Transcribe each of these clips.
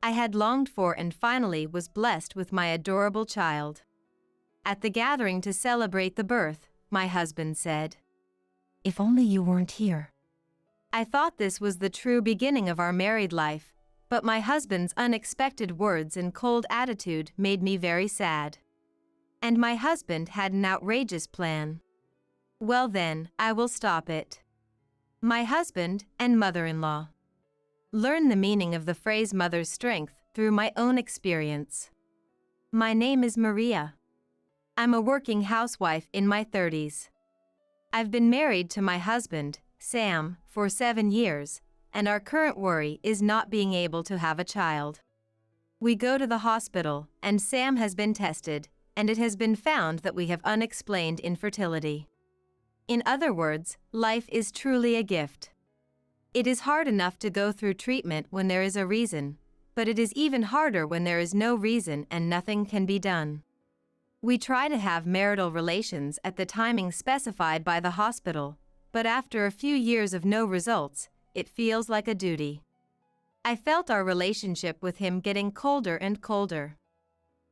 I had longed for and finally was blessed with my adorable child. At the gathering to celebrate the birth, my husband said, "If only you weren't here." I thought this was the true beginning of our married life, but my husband's unexpected words and cold attitude made me very sad. And my husband had an outrageous plan. Well then, I will stop it. My husband and mother-in-law. Learn the meaning of the phrase mother's strength through my own experience. My name is Maria. I'm a working housewife in my 30s. I've been married to my husband, Sam, for 7 years, and our current worry is not being able to have a child. We go to the hospital, and Sam has been tested, and it has been found that we have unexplained infertility. In other words, life is truly a gift. It is hard enough to go through treatment when there is a reason, but it is even harder when there is no reason and nothing can be done. We try to have marital relations at the timing specified by the hospital, but after a few years of no results, it feels like a duty. I felt our relationship with him getting colder and colder.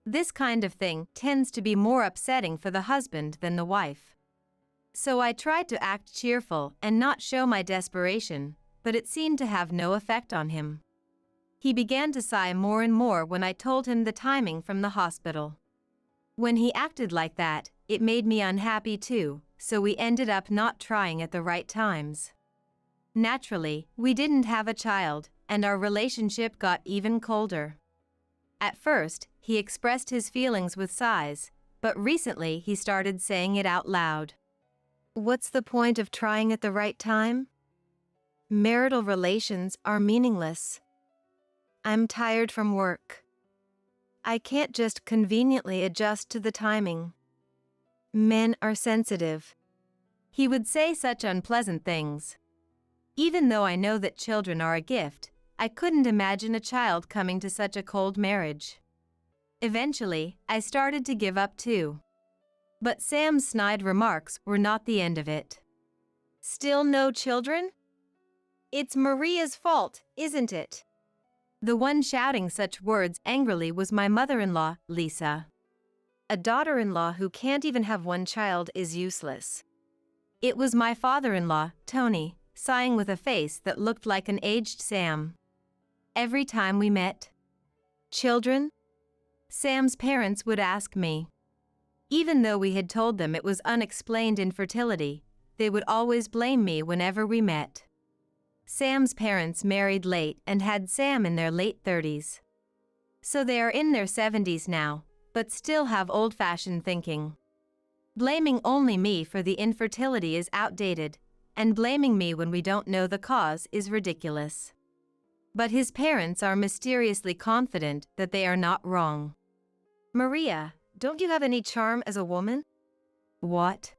This kind of thing tends to be more upsetting for the husband than the wife. So I tried to act cheerful and not show my desperation, but it seemed to have no effect on him. He began to sigh more and more when I told him the timing from the hospital. When he acted like that, it made me unhappy too, so we ended up not trying at the right times. Naturally, we didn't have a child, and our relationship got even colder. At first, he expressed his feelings with sighs, but recently he started saying it out loud. What's the point of trying at the right time? Marital relations are meaningless. I'm tired from work. I can't just conveniently adjust to the timing. Men are sensitive. He would say such unpleasant things. Even though I know that children are a gift, I couldn't imagine a child coming to such a cold marriage. Eventually, I started to give up too. But Sam's snide remarks were not the end of it. Still no children? It's Maria's fault, isn't it? The one shouting such words angrily was my mother-in-law, Lisa. A daughter-in-law who can't even have one child is useless. It was my father-in-law, Tony, sighing with a face that looked like an aged Sam. Every time we met, "Children?" Sam's parents would ask me. Even though we had told them it was unexplained infertility, they would always blame me whenever we met. Sam's parents married late and had Sam in their late 30s. So they are in their 70s now, but still have old-fashioned thinking. Blaming only me for the infertility is outdated, and blaming me when we don't know the cause is ridiculous. But his parents are mysteriously confident that they are not wrong. Maria, don't you have any charm as a woman? What?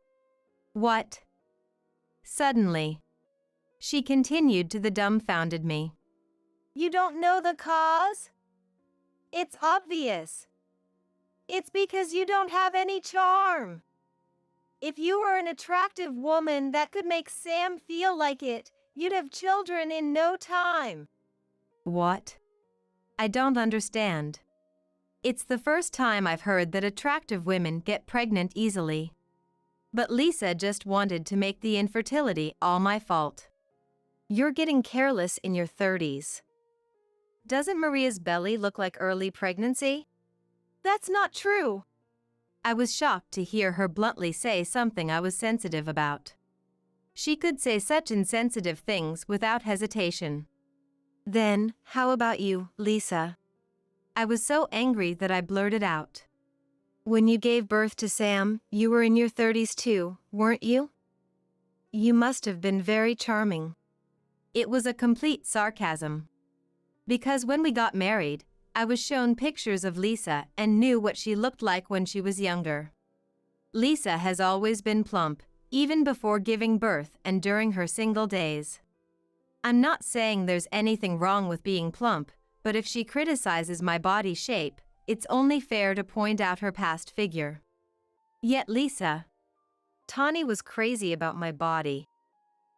What? Suddenly, she continued to the dumbfounded me. You don't know the cause? It's obvious. It's because you don't have any charm. If you were an attractive woman that could make Sam feel like it, you'd have children in no time. What? I don't understand. It's the first time I've heard that attractive women get pregnant easily. But Lisa just wanted to make the infertility all my fault. You're getting careless in your 30s. Doesn't Maria's belly look like early pregnancy? That's not true. I was shocked to hear her bluntly say something I was sensitive about. She could say such insensitive things without hesitation. Then, how about you, Lisa? I was so angry that I blurted out. When you gave birth to Sam, you were in your 30s too, weren't you? You must have been very charming. It was a complete sarcasm. Because when we got married, I was shown pictures of Lisa and knew what she looked like when she was younger. Lisa has always been plump, even before giving birth and during her single days. I'm not saying there's anything wrong with being plump, but if she criticizes my body shape, it's only fair to point out her past figure. Yet Lisa, Tani was crazy about my body,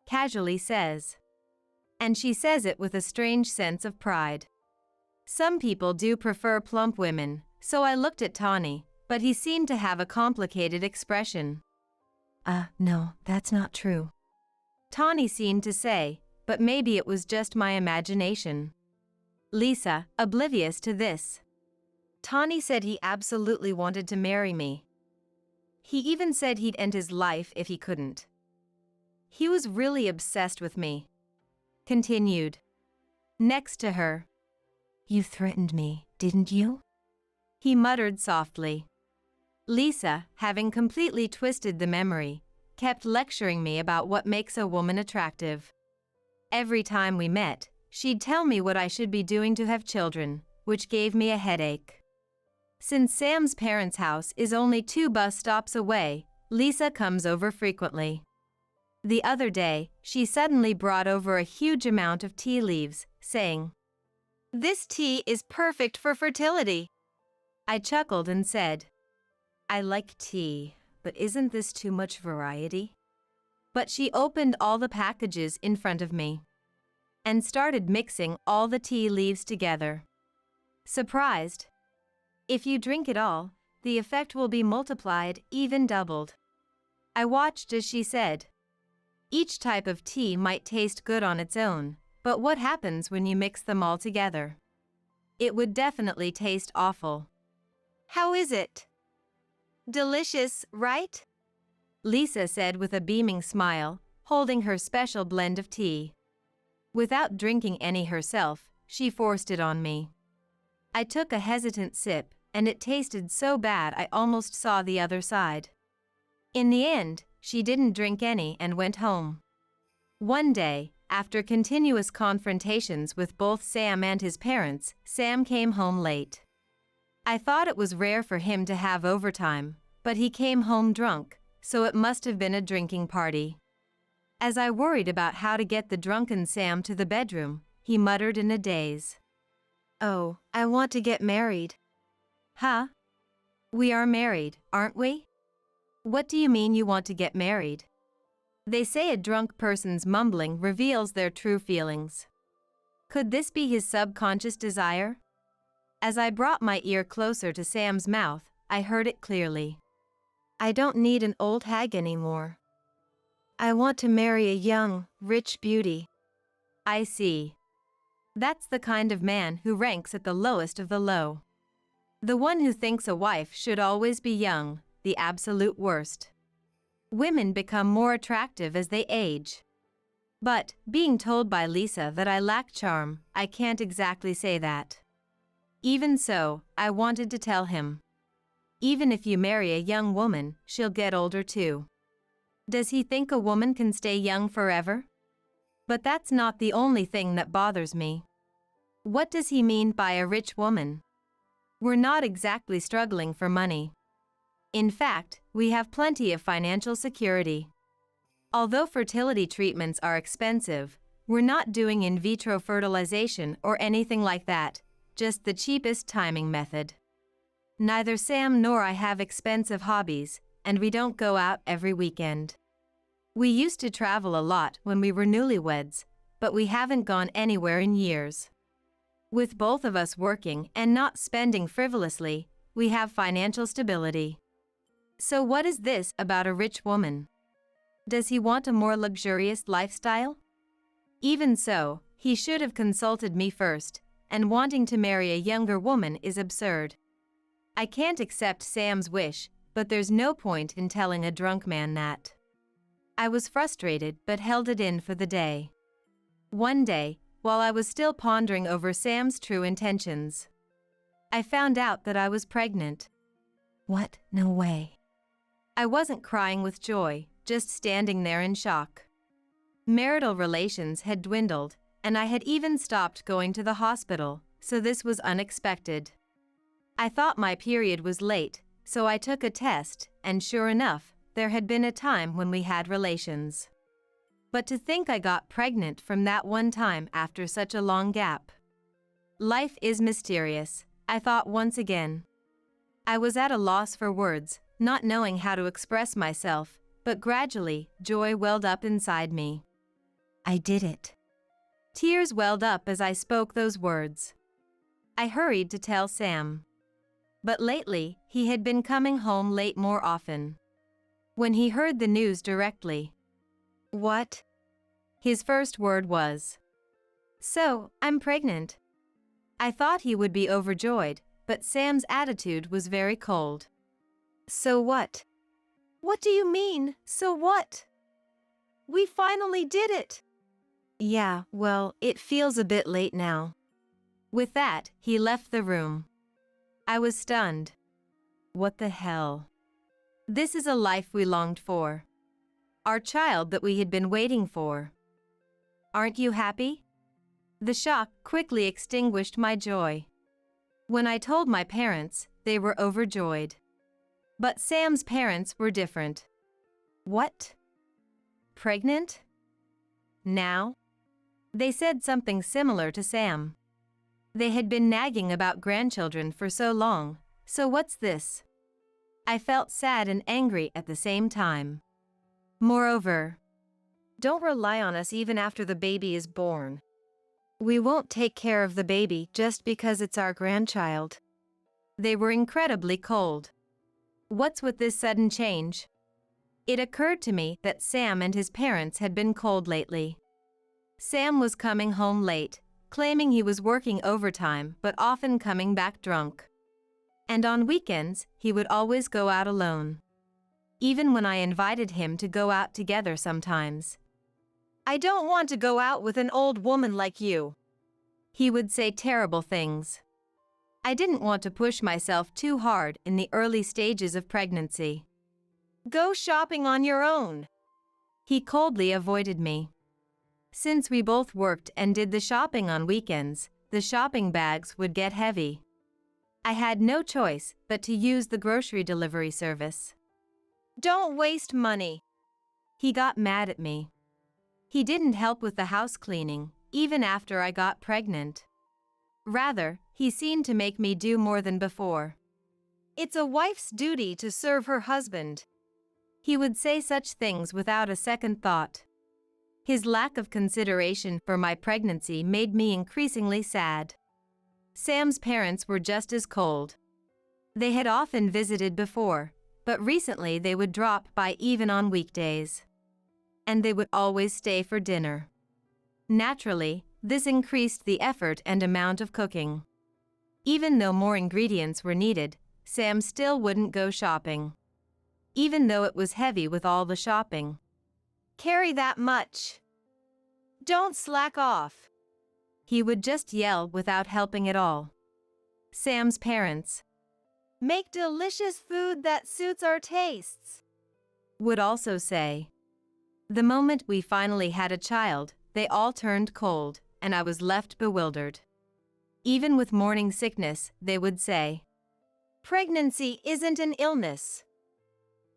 casually says. And she says it with a strange sense of pride. Some people do prefer plump women, so I looked at Tawny, but he seemed to have a complicated expression. No, that's not true. Tawny seemed to say, but maybe it was just my imagination. Lisa, oblivious to this. Tawny said he absolutely wanted to marry me. He even said he'd end his life if he couldn't. He was really obsessed with me. Continued. Next to her. You threatened me, didn't you? He muttered softly. Lisa, having completely twisted the memory, kept lecturing me about what makes a woman attractive. Every time we met, she'd tell me what I should be doing to have children, which gave me a headache. Since Sam's parents' house is only 2 bus stops away, Lisa comes over frequently. The other day, she suddenly brought over a huge amount of tea leaves, saying, "This tea is perfect for fertility." I chuckled and said, "I like tea, but isn't this too much variety?" But she opened all the packages in front of me and started mixing all the tea leaves together. Surprised. If you drink it all, the effect will be multiplied, even doubled. I watched as she said, "Each type of tea might taste good on its own, but what happens when you mix them all together? It would definitely taste awful." "How is it?" "Delicious, right?" Lisa said with a beaming smile, holding her special blend of tea. Without drinking any herself, she forced it on me. I took a hesitant sip, and it tasted so bad I almost saw the other side. In the end, she didn't drink any and went home. One day, after continuous confrontations with both Sam and his parents, Sam came home late. I thought it was rare for him to have overtime, but he came home drunk, so it must have been a drinking party. As I worried about how to get the drunken Sam to the bedroom, he muttered in a daze, "Oh, I want to get married." "Huh? We are married, aren't we?" "What do you mean you want to get married?" They say a drunk person's mumbling reveals their true feelings. Could this be his subconscious desire? As I brought my ear closer to Sam's mouth, I heard it clearly. "I don't need an old hag anymore. I want to marry a young, rich beauty." I see. That's the kind of man who ranks at the lowest of the low. The one who thinks a wife should always be young, the absolute worst. Women become more attractive as they age. But, being told by Lisa that I lack charm, I can't exactly say that. Even so, I wanted to tell him. Even if you marry a young woman, she'll get older too. Does he think a woman can stay young forever? But that's not the only thing that bothers me. What does he mean by a rich woman? We're not exactly struggling for money. In fact, we have plenty of financial security. Although fertility treatments are expensive, we're not doing in vitro fertilization or anything like that, just the cheapest timing method. Neither Sam nor I have expensive hobbies, and we don't go out every weekend. We used to travel a lot when we were newlyweds, but we haven't gone anywhere in years. With both of us working and not spending frivolously, we have financial stability. So what is this about a rich woman? Does he want a more luxurious lifestyle? Even so, he should have consulted me first, and wanting to marry a younger woman is absurd. I can't accept Sam's wish, but there's no point in telling a drunk man that. I was frustrated but held it in for the day. One day, while I was still pondering over Sam's true intentions, I found out that I was pregnant. What? No way. I wasn't crying with joy, just standing there in shock. Marital relations had dwindled, and I had even stopped going to the hospital, so this was unexpected. I thought my period was late, so I took a test, and sure enough, there had been a time when we had relations. But to think I got pregnant from that one time after such a long gap. Life is mysterious, I thought once again. I was at a loss for words, not knowing how to express myself, but gradually, joy welled up inside me. I did it. Tears welled up as I spoke those words. I hurried to tell Sam. But lately, he had been coming home late more often. When he heard the news directly, "What?" his first word was, "So, I'm pregnant." I thought he would be overjoyed, but Sam's attitude was very cold. "So what?" "What do you mean, so what? We finally did it." "Yeah, well, it feels a bit late now." With that, he left the room. I was stunned. What the hell? This is a life we longed for. Our child that we had been waiting for. Aren't you happy? The shock quickly extinguished my joy. When I told my parents, they were overjoyed. But Sam's parents were different. What? Pregnant? Now? They said something similar to Sam. They had been nagging about grandchildren for so long, so what's this? I felt sad and angry at the same time. Moreover, don't rely on us even after the baby is born. We won't take care of the baby just because it's our grandchild. They were incredibly cold. What's with this sudden change? It occurred to me that Sam and his parents had been cold lately. Sam was coming home late, claiming he was working overtime but often coming back drunk. And on weekends, he would always go out alone. Even when I invited him to go out together sometimes. "I don't want to go out with an old woman like you." He would say terrible things. I didn't want to push myself too hard in the early stages of pregnancy. "Go shopping on your own." He coldly avoided me. Since we both worked and did the shopping on weekends, the shopping bags would get heavy. I had no choice but to use the grocery delivery service. "Don't waste money." He got mad at me. He didn't help with the house cleaning, even after I got pregnant. Rather, he seemed to make me do more than before. "It's a wife's duty to serve her husband." He would say such things without a second thought. His lack of consideration for my pregnancy made me increasingly sad. Sam's parents were just as cold. They had often visited before, but recently they would drop by even on weekdays. And they would always stay for dinner. Naturally, this increased the effort and amount of cooking. Even though more ingredients were needed, Sam still wouldn't go shopping. Even though it was heavy with all the shopping. "Carry that much. Don't slack off." He would just yell without helping at all. Sam's parents, "Make delicious food that suits our tastes," would also say. The moment we finally had a child, they all turned cold, and I was left bewildered. Even with morning sickness, they would say, "Pregnancy isn't an illness.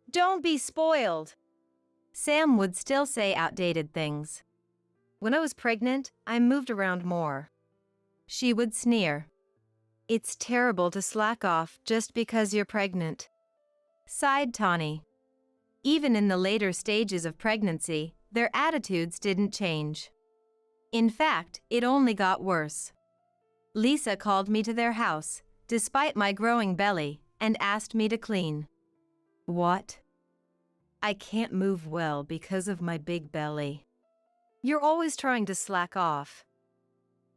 Don't be spoiled." Sam would still say outdated things. "When I was pregnant, I moved around more." She would sneer. "It's terrible to slack off just because you're pregnant," sighed Tawny. Even in the later stages of pregnancy, their attitudes didn't change. In fact, it only got worse. Lisa called me to their house, despite my growing belly, and asked me to clean. What? I can't move well because of my big belly. You're always trying to slack off.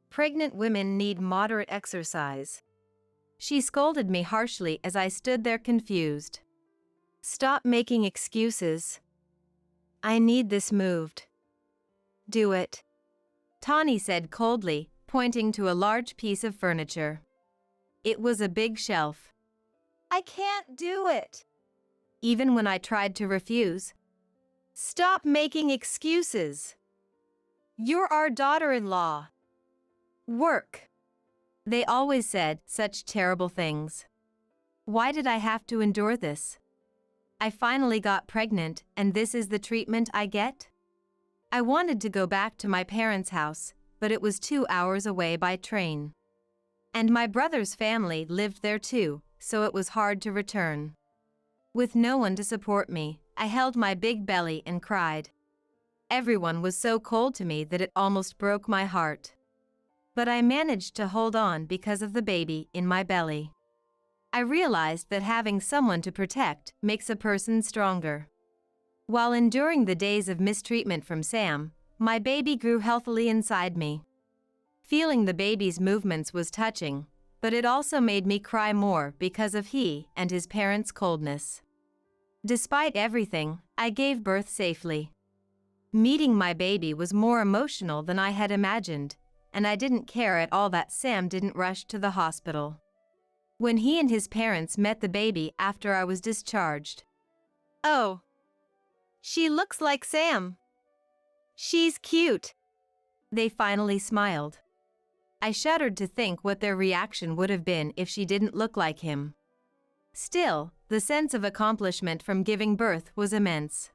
Pregnant women need moderate exercise. She scolded me harshly as I stood there confused. Stop making excuses. I need this moved. Do it. Tawny said coldly, pointing to a large piece of furniture. It was a big shelf. I can't do it. Even when I tried to refuse. Stop making excuses. You're our daughter-in-law. Work. They always said such terrible things. Why did I have to endure this? I finally got pregnant, and this is the treatment I get? I wanted to go back to my parents' house, but it was 2 hours away by train. And my brother's family lived there too, so it was hard to return. With no one to support me, I held my big belly and cried. Everyone was so cold to me that it almost broke my heart. but I managed to hold on because of the baby in my belly. I realized that having someone to protect makes a person stronger. While enduring the days of mistreatment from Sam, my baby grew healthily inside me. Feeling the baby's movements was touching, but it also made me cry more because of he and his parents' coldness. Despite everything, I gave birth safely. Meeting my baby was more emotional than I had imagined, and I didn't care at all that Sam didn't rush to the hospital. When he and his parents met the baby after I was discharged. "Oh, she looks like Sam. She's cute." They finally smiled. I shuddered to think what their reaction would have been if she didn't look like him. Still, the sense of accomplishment from giving birth was immense.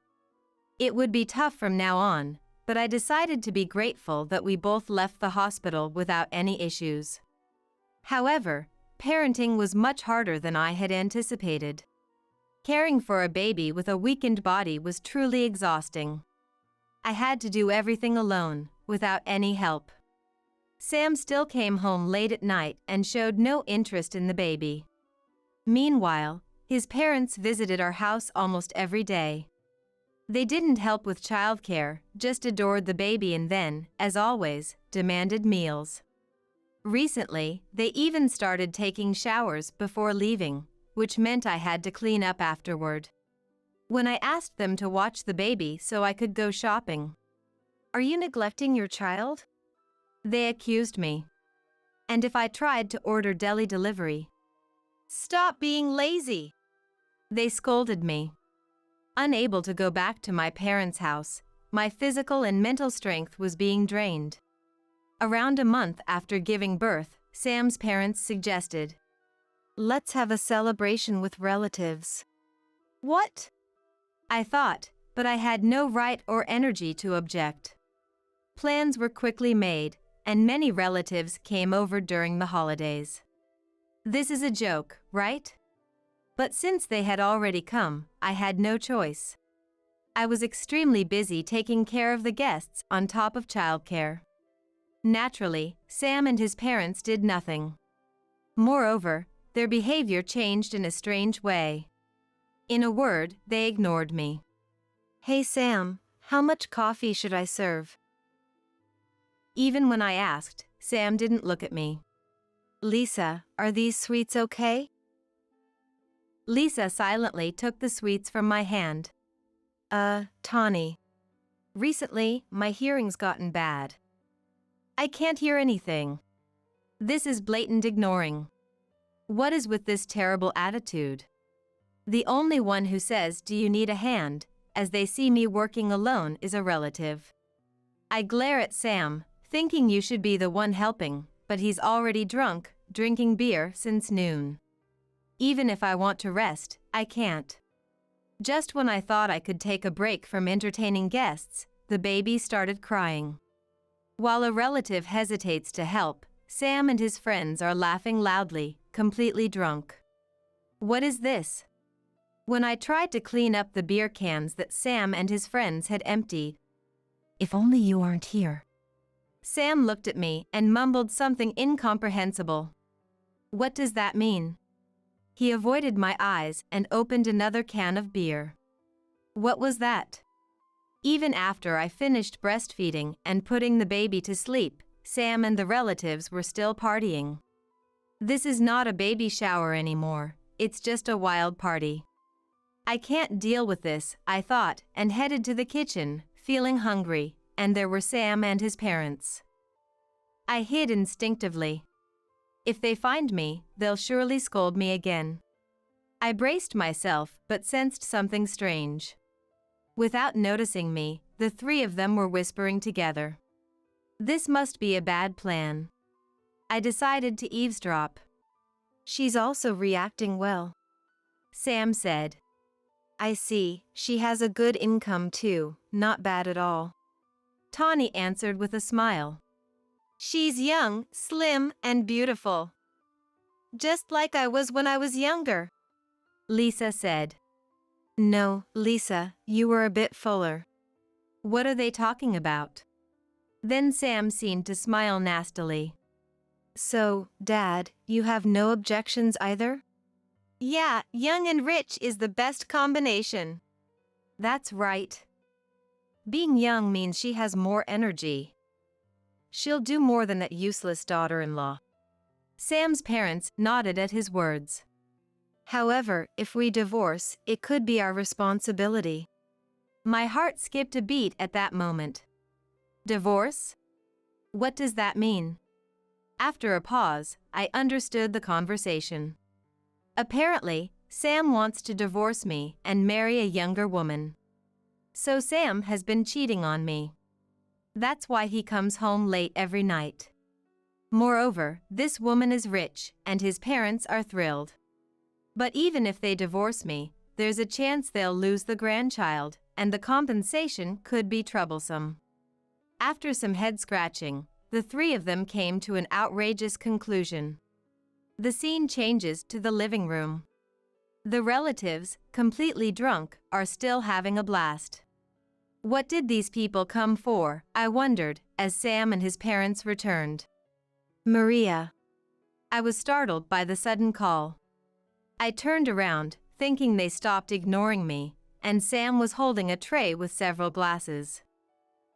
It would be tough from now on, but I decided to be grateful that we both left the hospital without any issues. However, parenting was much harder than I had anticipated. Caring for a baby with a weakened body was truly exhausting. I had to do everything alone, without any help. Sam still came home late at night and showed no interest in the baby. Meanwhile, his parents visited our house almost every day. They didn't help with childcare, just adored the baby and then, as always, demanded meals. Recently, they even started taking showers before leaving, which meant I had to clean up afterward. When I asked them to watch the baby so I could go shopping, "Are you neglecting your child?" they accused me. And if I tried to order deli delivery, "Stop being lazy," they scolded me. Unable to go back to my parents' house, my physical and mental strength was being drained. Around a month after giving birth, Sam's parents suggested, "Let's have a celebration with relatives." What? I thought, but I had no right or energy to object. Plans were quickly made, and many relatives came over during the holidays. This is a joke, right? But since they had already come, I had no choice. I was extremely busy taking care of the guests on top of childcare. Naturally, Sam and his parents did nothing. Moreover, their behavior changed in a strange way. In a word, they ignored me. "Hey Sam, how much coffee should I serve?" Even when I asked, Sam didn't look at me. "Lisa, are these sweets okay?" Lisa silently took the sweets from my hand. Tawny. Recently, my hearing's gotten bad. I can't hear anything." This is blatant ignoring. What is with this terrible attitude? The only one who says, "Do you need a hand?" as they see me working alone is a relative. I glare at Sam, thinking you should be the one helping, but he's already drunk, drinking beer since noon. Even if I want to rest, I can't. Just when I thought I could take a break from entertaining guests, the baby started crying. While a relative hesitates to help, Sam and his friends are laughing loudly, completely drunk. What is this? When I tried to clean up the beer cans that Sam and his friends had emptied, "If only you aren't here." Sam looked at me and mumbled something incomprehensible. What does that mean? He avoided my eyes and opened another can of beer. What was that? Even after I finished breastfeeding and putting the baby to sleep, Sam and the relatives were still partying. This is not a baby shower anymore, it's just a wild party. I can't deal with this, I thought, and headed to the kitchen, feeling hungry, and there were Sam and his parents. I hid instinctively. If they find me, they'll surely scold me again. I braced myself but sensed something strange. Without noticing me, the three of them were whispering together. This must be a bad plan. I decided to eavesdrop. "She's also reacting well," Sam said. "I see, she has a good income too, not bad at all," Tawny answered with a smile. "She's young, slim, and beautiful. Just like I was when I was younger," Lisa said. "No, Lisa, you were a bit fuller." What are they talking about? Then Sam seemed to smile nastily. So, Dad, you have no objections either? Yeah, young and rich is the best combination. That's right. Being young means she has more energy. She'll do more than that useless daughter-in-law. Sam's parents nodded at his words. However, if we divorce, it could be our responsibility. My heart skipped a beat at that moment. Divorce? What does that mean? After a pause, I understood the conversation. Apparently, Sam wants to divorce me and marry a younger woman. So Sam has been cheating on me. That's why he comes home late every night. Moreover, this woman is rich, and his parents are thrilled. But even if they divorce me, there's a chance they'll lose the grandchild, and the compensation could be troublesome. After some head-scratching, the three of them came to an outrageous conclusion. The scene changes to the living room. The relatives, completely drunk, are still having a blast. What did these people come for, I wondered, as Sam and his parents returned. Maria. I was startled by the sudden call. I turned around, thinking they stopped ignoring me, and Sam was holding a tray with several glasses.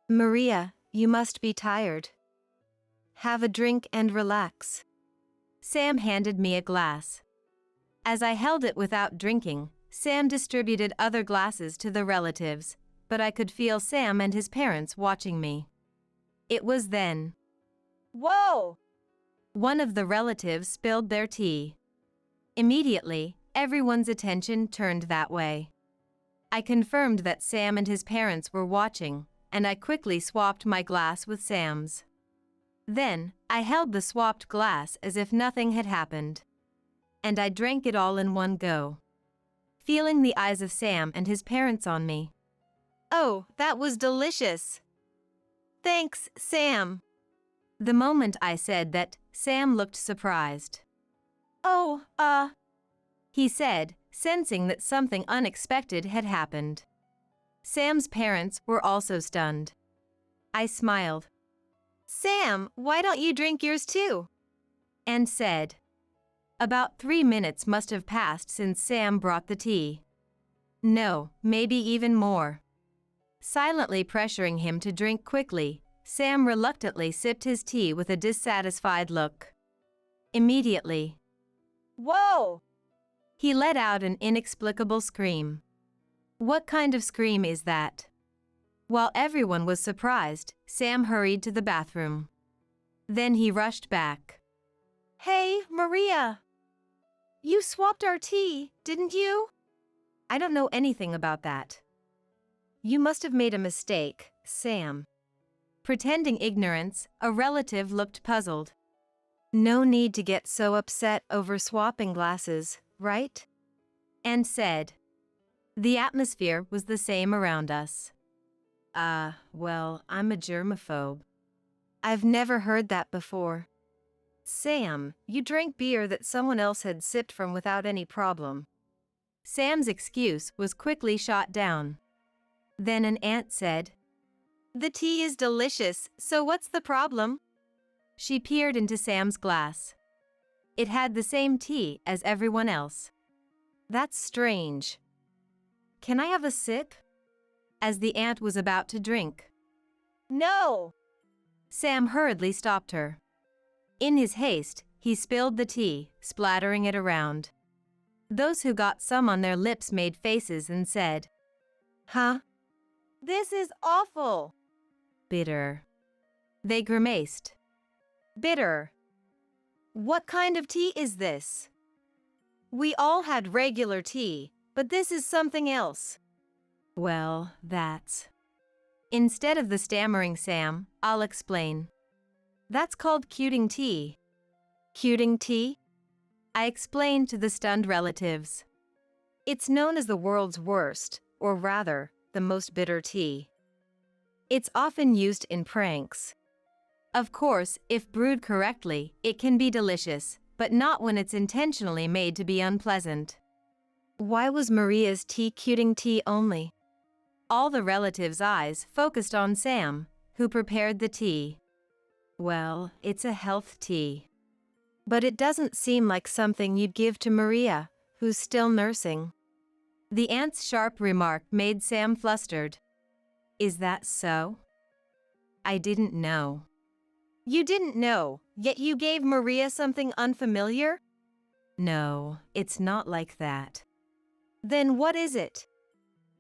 Maria, you must be tired. Have a drink and relax. Sam handed me a glass. As I held it without drinking, Sam distributed other glasses to the relatives, but I could feel Sam and his parents watching me. It was then. Whoa! One of the relatives spilled their tea. Immediately, everyone's attention turned that way. I confirmed that Sam and his parents were watching, and I quickly swapped my glass with Sam's. Then, I held the swapped glass as if nothing had happened. And I drank it all in one go, feeling the eyes of Sam and his parents on me. Oh, that was delicious. Thanks, Sam. The moment I said that, Sam looked surprised. Oh, he said, sensing that something unexpected had happened. Sam's parents were also stunned. I smiled. Sam, why don't you drink yours too? And said. About 3 minutes must have passed since Sam brought the tea. No, maybe even more. Silently pressuring him to drink quickly, Sam reluctantly sipped his tea with a dissatisfied look. Immediately. Whoa! He let out an inexplicable scream. What kind of scream is that? While everyone was surprised, Sam hurried to the bathroom. Then he rushed back. Hey, Maria! You swapped our tea, didn't you? I don't know anything about that. You must have made a mistake, Sam. Pretending ignorance, a relative looked puzzled. No need to get so upset over swapping glasses, right? And said. The atmosphere was the same around us. Well, I'm a germaphobe. I've never heard that before. Sam, you drank beer that someone else had sipped from without any problem. Sam's excuse was quickly shot down. Then an aunt said, The tea is delicious, so what's the problem? She peered into Sam's glass. It had the same tea as everyone else. That's strange. Can I have a sip? As the aunt was about to drink. No! Sam hurriedly stopped her. In his haste, he spilled the tea, splattering it around. Those who got some on their lips made faces and said, Huh? This is awful. Bitter. They grimaced. Bitter. What kind of tea is this? We all had regular tea, but this is something else. Well, that's... Instead of the stammering Sam, I'll explain. That's called cuting tea. Cuting tea? I explained to the stunned relatives. It's known as the world's worst, or rather, the most bitter tea. It's often used in pranks. Of course, if brewed correctly, it can be delicious, but not when it's intentionally made to be unpleasant. Why was Maria's tea cuting tea only? All the relatives' eyes focused on Sam, who prepared the tea. Well, it's a health tea. But it doesn't seem like something you'd give to Maria, who's still nursing. The aunt's sharp remark made Sam flustered. Is that so? I didn't know. You didn't know, yet you gave Maria something unfamiliar? No, it's not like that. Then what is it?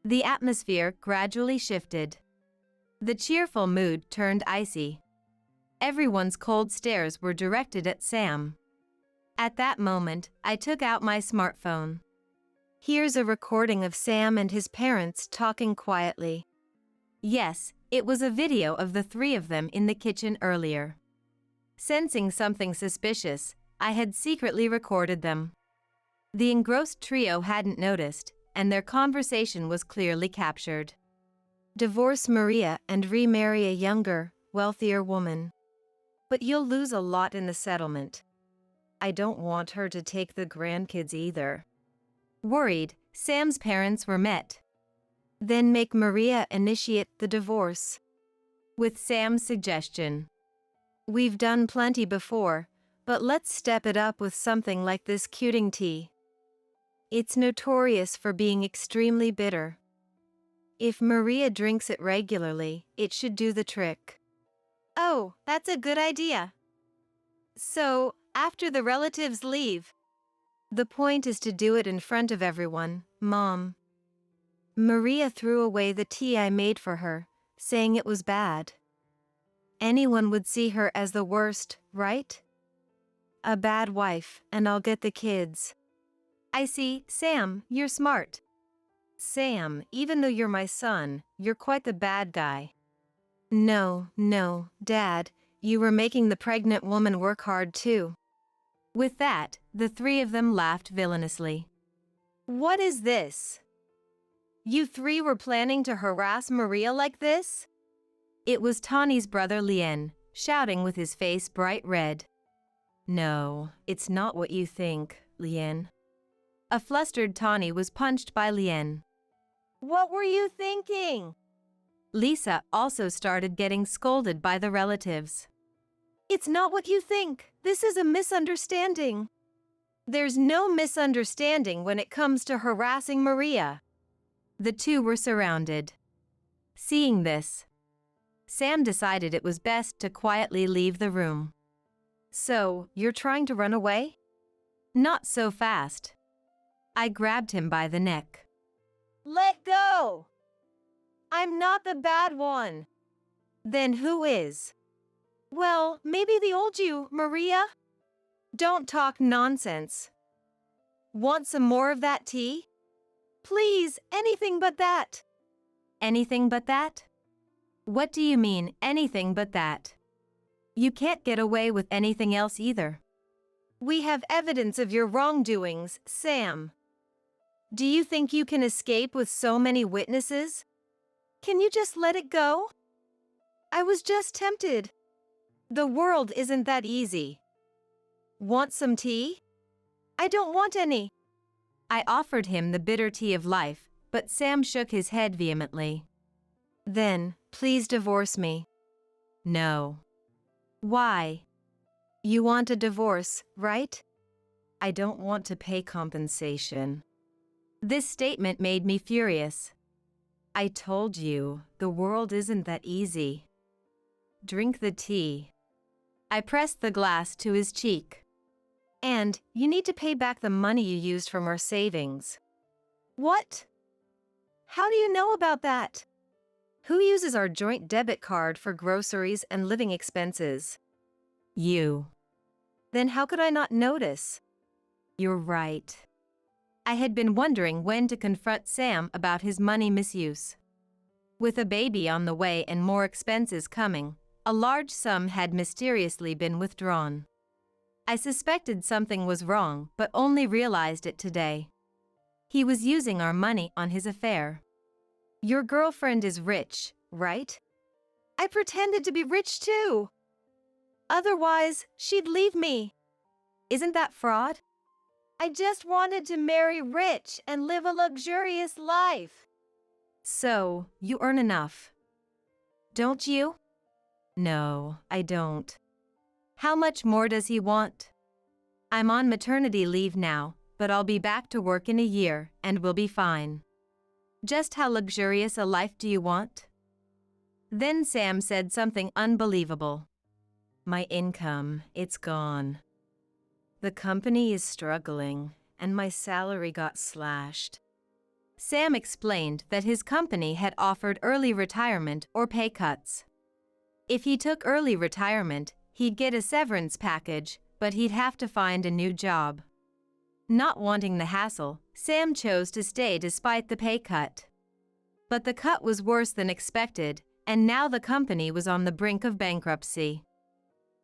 The atmosphere gradually shifted. The cheerful mood turned icy. Everyone's cold stares were directed at Sam. At that moment, I took out my smartphone. Here's a recording of Sam and his parents talking quietly. Yes, it was a video of the three of them in the kitchen earlier. Sensing something suspicious, I had secretly recorded them. The engrossed trio hadn't noticed, and their conversation was clearly captured. Divorce Maria and remarry a younger, wealthier woman. But you'll lose a lot in the settlement. I don't want her to take the grandkids either. Worried, Sam's parents were met. Then make Maria initiate the divorce. With Sam's suggestion. We've done plenty before, but let's step it up with something like this cuting tea. It's notorious for being extremely bitter. If Maria drinks it regularly, it should do the trick. Oh, that's a good idea. So, after the relatives leave, the point is to do it in front of everyone, Mom. Maria threw away the tea I made for her, saying it was bad. Anyone would see her as the worst, right? A bad wife, and I'll get the kids. I see, Sam, you're smart. Sam, even though you're my son, you're quite the bad guy. No, Dad, you were making the pregnant woman work hard too. With that, the three of them laughed villainously. What is this? You three were planning to harass Maria like this? It was Tawny's brother Lien, shouting with his face bright red. No, it's not what you think, Lien. A flustered Tawny was punched by Lien. What were you thinking? Lisa also started getting scolded by the relatives. It's not what you think. This is a misunderstanding. There's no misunderstanding when it comes to harassing Maria. The two were surrounded. Seeing this, Sam decided it was best to quietly leave the room. So, you're trying to run away? Not so fast. I grabbed him by the neck. Let go! I'm not the bad one. Then who is? Well, maybe the old you, Maria? Don't talk nonsense. Want some more of that tea? Please, anything but that. Anything but that? What do you mean, anything but that? You can't get away with anything else either. We have evidence of your wrongdoings, Sam. Do you think you can escape with so many witnesses? Can you just let it go? I was just tempted. The world isn't that easy. Want some tea? I don't want any. I offered him the bitter tea of life, but Sam shook his head vehemently. Then, please divorce me. No. Why? You want a divorce, right? I don't want to pay compensation. This statement made me furious. I told you, the world isn't that easy. Drink the tea. I pressed the glass to his cheek. And, you need to pay back the money you used from our savings. What? How do you know about that? Who uses our joint debit card for groceries and living expenses? You. Then how could I not notice? You're right. I had been wondering when to confront Sam about his money misuse. With a baby on the way and more expenses coming, a large sum had mysteriously been withdrawn. I suspected something was wrong, but only realized it today. He was using our money on his affair. Your girlfriend is rich, right? I pretended to be rich too. Otherwise, she'd leave me. Isn't that fraud? I just wanted to marry rich and live a luxurious life. So, you earn enough. Don't you? No, I don't. How much more does he want? I'm on maternity leave now, but I'll be back to work in a year and we'll be fine. Just how luxurious a life do you want? Then Sam said something unbelievable. My income, it's gone. The company is struggling, and my salary got slashed. Sam explained that his company had offered early retirement or pay cuts. If he took early retirement, he'd get a severance package, but he'd have to find a new job. Not wanting the hassle, Sam chose to stay despite the pay cut. But the cut was worse than expected, and now the company was on the brink of bankruptcy.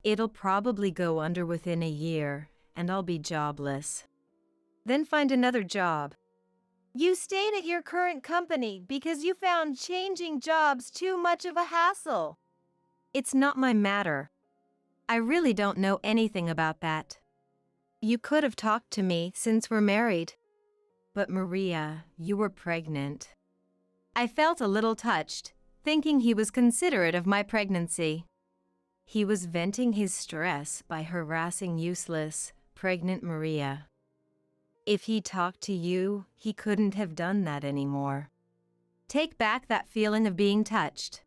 It'll probably go under within a year, and I'll be jobless. Then find another job. You stayed at your current company because you found changing jobs too much of a hassle. It's not my matter. I really don't know anything about that. You could have talked to me since we're married. But Maria, you were pregnant. I felt a little touched, thinking he was considerate of my pregnancy. He was venting his stress by harassing useless, pregnant Maria. If he talked to you, he couldn't have done that anymore. Take back that feeling of being touched.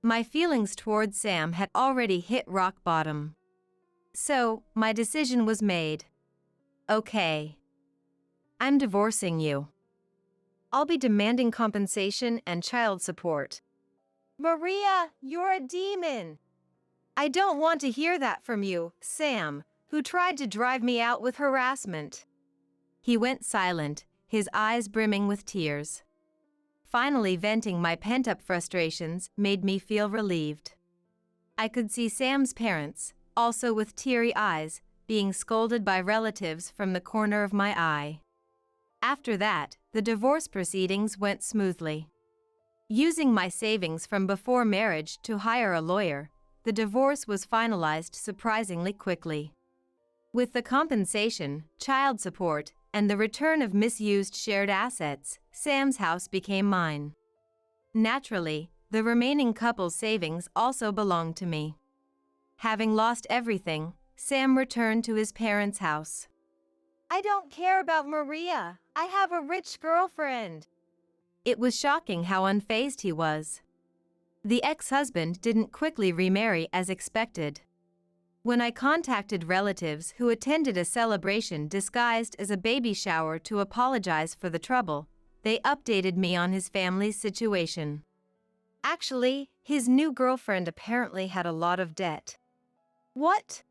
My feelings toward Sam had already hit rock bottom. So, my decision was made. Okay. I'm divorcing you. I'll be demanding compensation and child support. Maria, you're a demon. I don't want to hear that from you, Sam, who tried to drive me out with harassment. He went silent, his eyes brimming with tears. Finally, venting my pent-up frustrations made me feel relieved. I could see Sam's parents, also with teary eyes, being scolded by relatives from the corner of my eye. After that, the divorce proceedings went smoothly. Using my savings from before marriage to hire a lawyer, the divorce was finalized surprisingly quickly. With the compensation, child support, and the return of misused shared assets, Sam's house became mine. Naturally, the remaining couple's savings also belonged to me. Having lost everything, Sam returned to his parents' house. I don't care about Maria. I have a rich girlfriend. It was shocking how unfazed he was. The ex-husband didn't quickly remarry as expected. When I contacted relatives who attended a celebration disguised as a baby shower to apologize for the trouble, they updated me on his family's situation. Actually, his new girlfriend apparently had a lot of debt. What?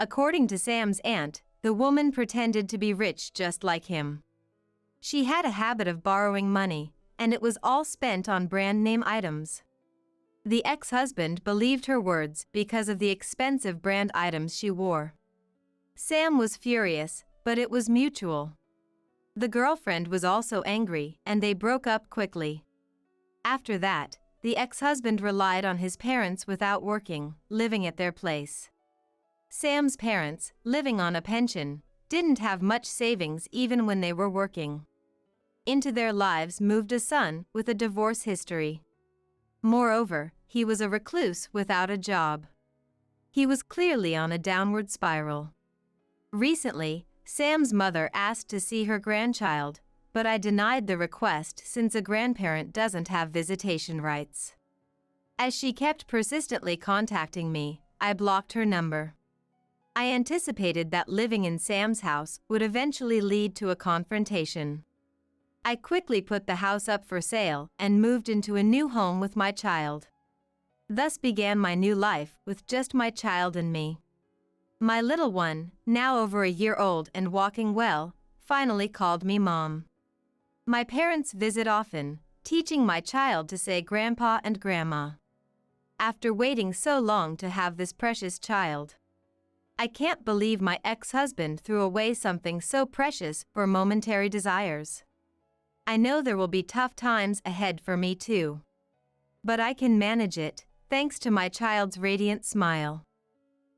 According to Sam's aunt, the woman pretended to be rich just like him. She had a habit of borrowing money, and it was all spent on brand-name items. The ex-husband believed her words because of the expensive brand items she wore. Sam was furious, but it was mutual. The girlfriend was also angry, and they broke up quickly. After that, the ex-husband relied on his parents without working, living at their place. Sam's parents, living on a pension, didn't have much savings even when they were working. Into their lives moved a son with a divorce history. Moreover, he was a recluse without a job. He was clearly on a downward spiral. Recently, Sam's mother asked to see her grandchild, but I denied the request since a grandparent doesn't have visitation rights. As she kept persistently contacting me, I blocked her number. I anticipated that living in Sam's house would eventually lead to a confrontation. I quickly put the house up for sale and moved into a new home with my child. Thus began my new life with just my child and me. My little one, now over a year old and walking well, finally called me Mom. My parents visit often, teaching my child to say Grandpa and Grandma. After waiting so long to have this precious child, I can't believe my ex-husband threw away something so precious for momentary desires. I know there will be tough times ahead for me too. But I can manage it, thanks to my child's radiant smile.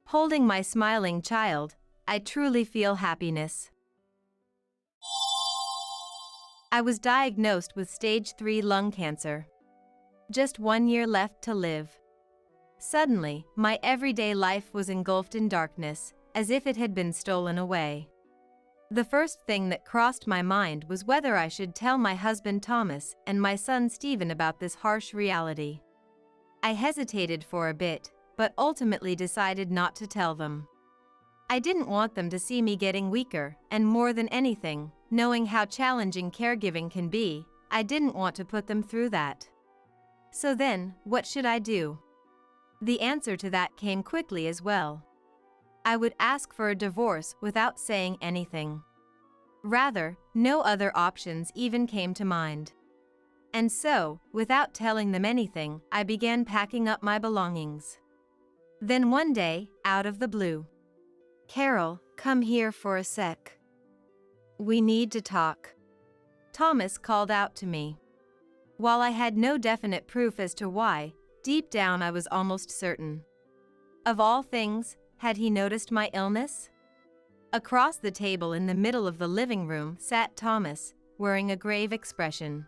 Holding my smiling child, I truly feel happiness. I was diagnosed with stage 3 lung cancer. Just 1 year left to live. Suddenly, my everyday life was engulfed in darkness, as if it had been stolen away. The first thing that crossed my mind was whether I should tell my husband Thomas and my son Stephen about this harsh reality. I hesitated for a bit, but ultimately decided not to tell them. I didn't want them to see me getting weaker, and more than anything, knowing how challenging caregiving can be, I didn't want to put them through that. So then, what should I do? The answer to that came quickly as well. I would ask for a divorce without saying anything. Rather, no other options even came to mind. And so, without telling them anything, I began packing up my belongings. Then one day, out of the blue, "Carol, come here for a sec. We need to talk." Thomas called out to me. While I had no definite proof as to why, deep down I was almost certain. Of all things, had he noticed my illness? Across the table in the middle of the living room sat Thomas, wearing a grave expression.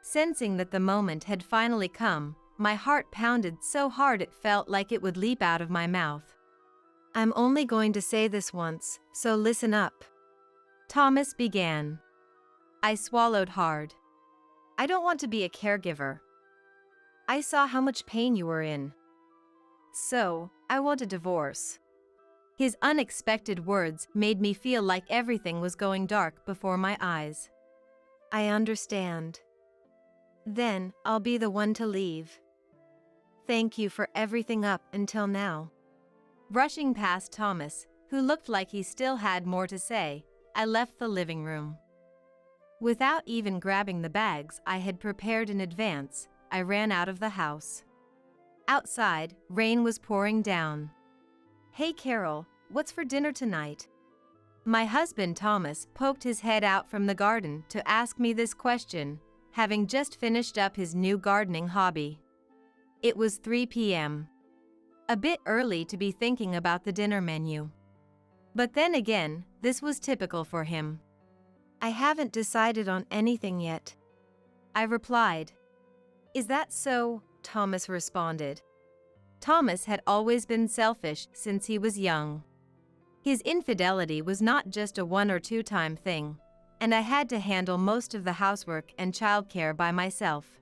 Sensing that the moment had finally come, my heart pounded so hard it felt like it would leap out of my mouth. "I'm only going to say this once, so listen up," Thomas began. I swallowed hard. "I don't want to be a caregiver. I saw how much pain you were in. So, I want a divorce." His unexpected words made me feel like everything was going dark before my eyes. "I understand. Then, I'll be the one to leave. Thank you for everything up until now." Rushing past Thomas, who looked like he still had more to say, I left the living room. Without even grabbing the bags I had prepared in advance, I ran out of the house. Outside, rain was pouring down. "Hey Carol, what's for dinner tonight?" My husband Thomas poked his head out from the garden to ask me this question, having just finished up his new gardening hobby. It was 3 p.m. A bit early to be thinking about the dinner menu. But then again, this was typical for him. "I haven't decided on anything yet," I replied. "Is that so?" Thomas responded. Thomas had always been selfish since he was young. His infidelity was not just a 1 or 2 time thing, and I had to handle most of the housework and childcare by myself.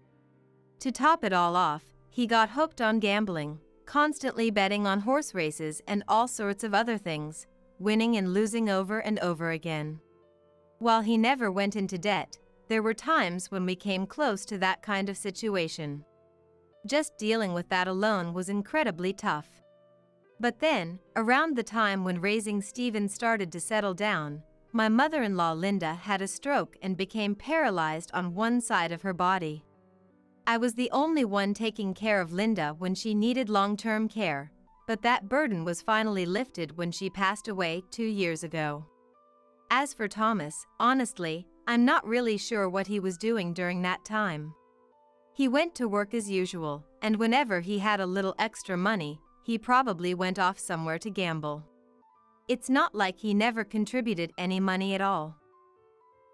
To top it all off, he got hooked on gambling, constantly betting on horse races and all sorts of other things, winning and losing over and over again. While he never went into debt, there were times when we came close to that kind of situation. Just dealing with that alone was incredibly tough. But then, around the time when raising Stephen started to settle down, my mother-in-law Linda had a stroke and became paralyzed on one side of her body. I was the only one taking care of Linda when she needed long-term care, but that burden was finally lifted when she passed away 2 years ago. As for Thomas, honestly, I'm not really sure what he was doing during that time. He went to work as usual, and whenever he had a little extra money, he probably went off somewhere to gamble. It's not like he never contributed any money at all.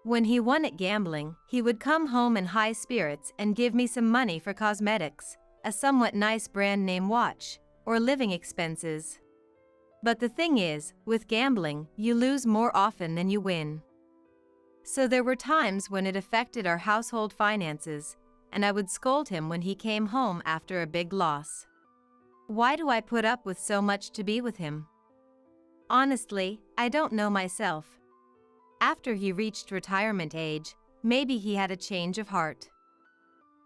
When he won at gambling, he would come home in high spirits and give me some money for cosmetics, a somewhat nice brand name watch, or living expenses. But the thing is, with gambling, you lose more often than you win. So there were times when it affected our household finances, and I would scold him when he came home after a big loss. Why do I put up with so much to be with him? Honestly, I don't know myself. After he reached retirement age, maybe he had a change of heart.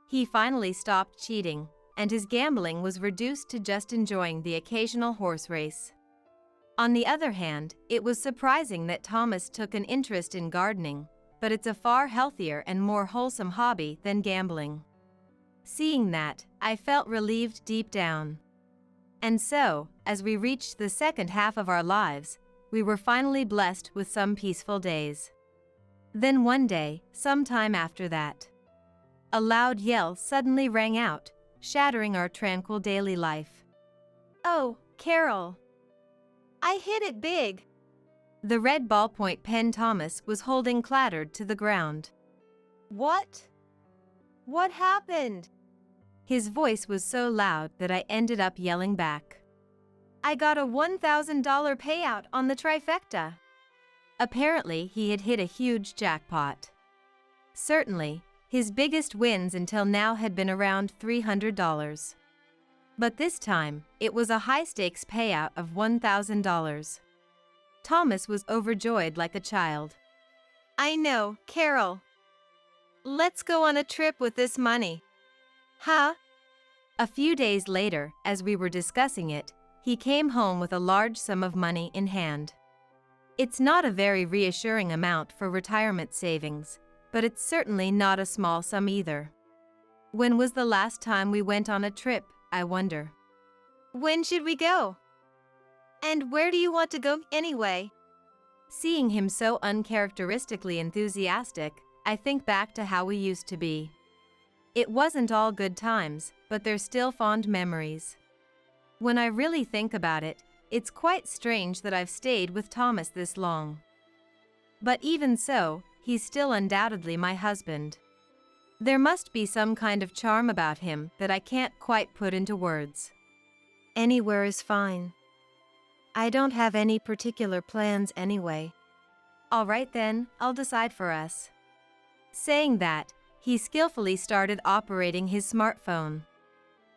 He finally stopped cheating, and his gambling was reduced to just enjoying the occasional horse race. On the other hand, it was surprising that Thomas took an interest in gardening, but it's a far healthier and more wholesome hobby than gambling. Seeing that, I felt relieved deep down. And so, as we reached the second half of our lives, we were finally blessed with some peaceful days. Then one day, sometime after that, a loud yell suddenly rang out, shattering our tranquil daily life. "Oh, Carol! I hit it big!" The red ballpoint pen Thomas was holding clattered to the ground. "What? What happened?" His voice was so loud that I ended up yelling back. I got a $1,000 payout on the trifecta. Apparently, he had hit a huge jackpot. Certainly, his biggest wins until now had been around $300. But this time, it was a high-stakes payout of $1,000. Thomas was overjoyed like a child. I know, Carol. Let's go on a trip with this money. Huh? A few days later, as we were discussing it, he came home with a large sum of money in hand. It's not a very reassuring amount for retirement savings, but it's certainly not a small sum either. When was the last time we went on a trip, I wonder? When should we go? And where do you want to go anyway? Seeing him so uncharacteristically enthusiastic, I think back to how we used to be. It wasn't all good times, but they're still fond memories. When I really think about it, it's quite strange that I've stayed with Thomas this long. But even so, he's still undoubtedly my husband. There must be some kind of charm about him that I can't quite put into words. Anywhere is fine. I don't have any particular plans anyway. All right then, I'll decide for us. Saying that, he skillfully started operating his smartphone.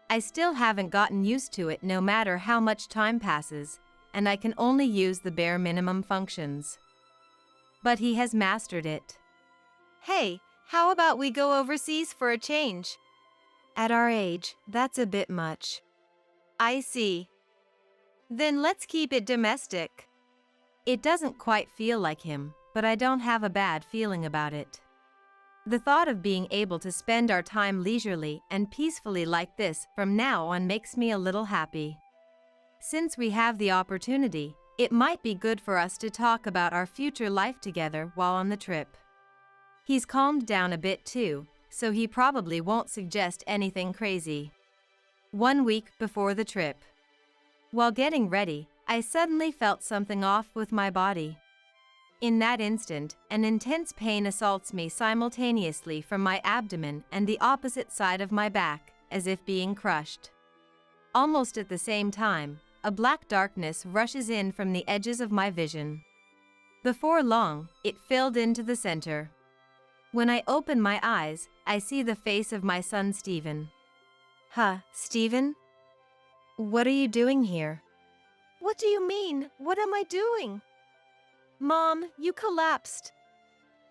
I still haven't gotten used to it no matter how much time passes, and I can only use the bare minimum functions. But he has mastered it. Hey, how about we go overseas for a change? At our age, that's a bit much. I see. Then let's keep it domestic. It doesn't quite feel like him, but I don't have a bad feeling about it. The thought of being able to spend our time leisurely and peacefully like this from now on makes me a little happy. Since we have the opportunity, it might be good for us to talk about our future life together while on the trip. He's calmed down a bit too, so he probably won't suggest anything crazy. 1 week before the trip. While getting ready, I suddenly felt something off with my body. In that instant, an intense pain assaults me simultaneously from my abdomen and the opposite side of my back, as if being crushed. Almost at the same time, a black darkness rushes in from the edges of my vision. Before long, it filled into the center. When I open my eyes, I see the face of my son Stephen. Huh, Stephen? What are you doing here? What do you mean? What am I doing? Mom, you collapsed.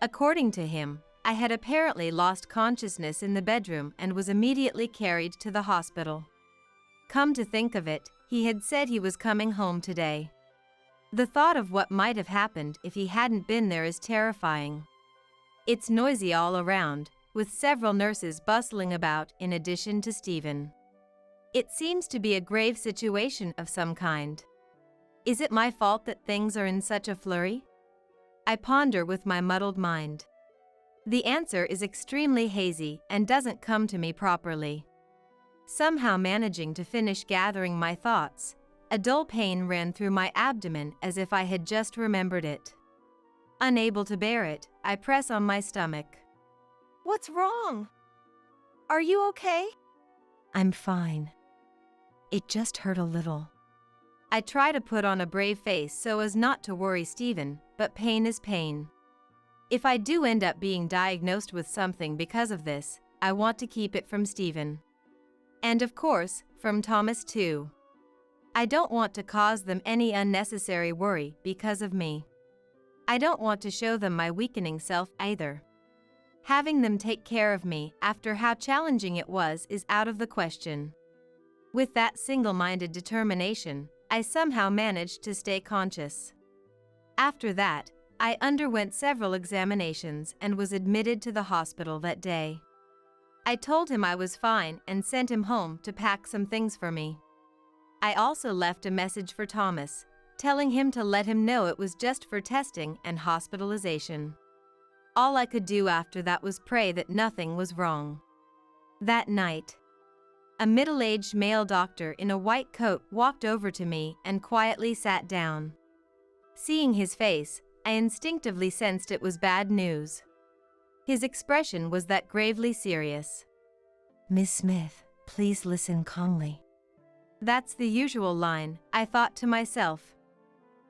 According to him, I had apparently lost consciousness in the bedroom and was immediately carried to the hospital. Come to think of it, he had said he was coming home today. The thought of what might have happened if he hadn't been there is terrifying. It's noisy all around, with several nurses bustling about in addition to Stephen. It seems to be a grave situation of some kind. Is it my fault that things are in such a flurry? I ponder with my muddled mind. The answer is extremely hazy and doesn't come to me properly. Somehow managing to finish gathering my thoughts, a dull pain ran through my abdomen as if I had just remembered it. Unable to bear it, I press on my stomach. What's wrong? Are you okay? I'm fine. It just hurt a little. I try to put on a brave face so as not to worry Stephen, but pain is pain. If I do end up being diagnosed with something because of this, I want to keep it from Stephen. And of course, from Thomas too. I don't want to cause them any unnecessary worry because of me. I don't want to show them my weakening self either. Having them take care of me after how challenging it was is out of the question. With that single-minded determination, I somehow managed to stay conscious. After that, I underwent several examinations and was admitted to the hospital that day. I told him I was fine and sent him home to pack some things for me. I also left a message for Thomas, telling him to let him know it was just for testing and hospitalization. All I could do after that was pray that nothing was wrong. That night, a middle-aged male doctor in a white coat walked over to me and quietly sat down. Seeing his face, I instinctively sensed it was bad news. His expression was that gravely serious. Miss Smith, please listen calmly. That's the usual line, I thought to myself.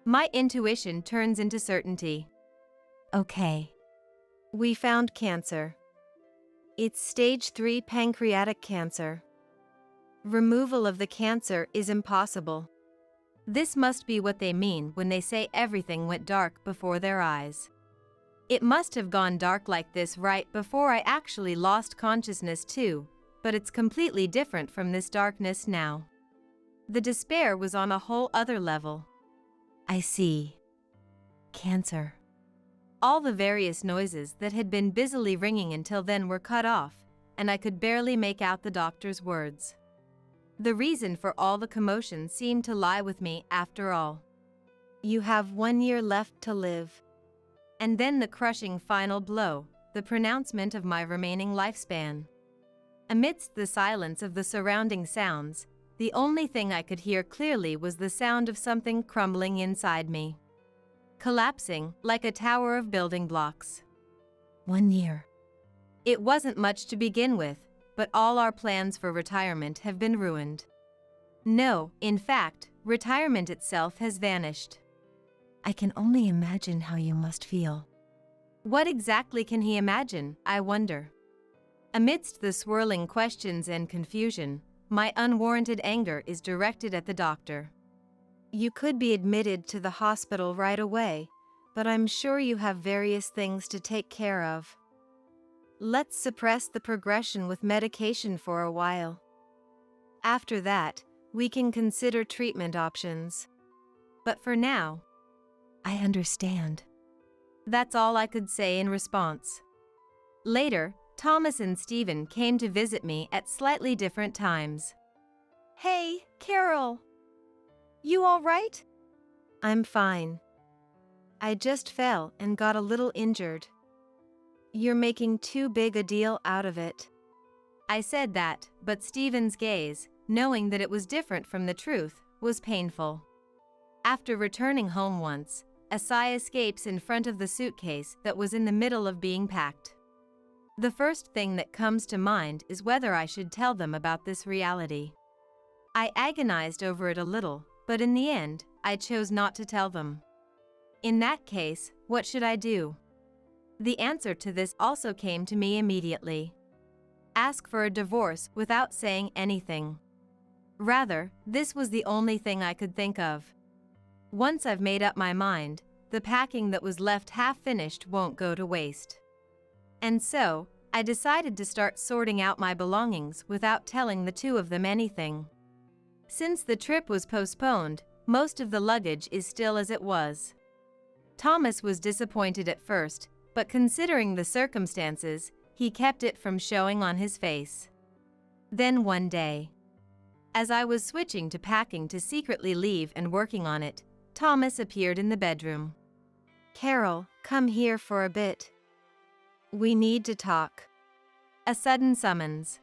My intuition turns into certainty. Okay. We found cancer. It's stage 3 pancreatic cancer. Removal of the cancer is impossible. This must be what they mean when they say everything went dark before their eyes. It must have gone dark like this right before I actually lost consciousness too, but it's completely different from this darkness now. The despair was on a whole other level. I see. Cancer. All the various noises that had been busily ringing until then were cut off, and I could barely make out the doctor's words. The reason for all the commotion seemed to lie with me after all. You have 1 year left to live. And then the crushing final blow, the pronouncement of my remaining lifespan. Amidst the silence of the surrounding sounds, the only thing I could hear clearly was the sound of something crumbling inside me. Collapsing like a tower of building blocks. 1 year. It wasn't much to begin with, but all our plans for retirement have been ruined. No, in fact, retirement itself has vanished. I can only imagine how you must feel. What exactly can he imagine, I wonder? Amidst the swirling questions and confusion, my unwarranted anger is directed at the doctor. You could be admitted to the hospital right away, but I'm sure you have various things to take care of. Let's suppress the progression with medication for a while. After that, we can consider treatment options. But for now, I understand. That's all I could say in response. Later, Thomas and Stephen came to visit me at slightly different times. Hey, Carol! You all right? I'm fine. I just fell and got a little injured. You're making too big a deal out of it. I said that, but Stephen's gaze, knowing that it was different from the truth, was painful. After returning home once, a sigh escapes in front of the suitcase that was in the middle of being packed. The first thing that comes to mind is whether I should tell them about this reality. I agonized over it a little, but in the end, I chose not to tell them. In that case, what should I do? The answer to this also came to me immediately. Ask for a divorce without saying anything. Rather, this was the only thing I could think of. Once I've made up my mind, the packing that was left half-finished won't go to waste. And so, I decided to start sorting out my belongings without telling the two of them anything. Since the trip was postponed, most of the luggage is still as it was. Thomas was disappointed at first, but considering the circumstances, he kept it from showing on his face. Then one day, as I was switching to packing to secretly leave and working on it, Thomas appeared in the bedroom. Carol, come here for a bit. We need to talk. A sudden summons.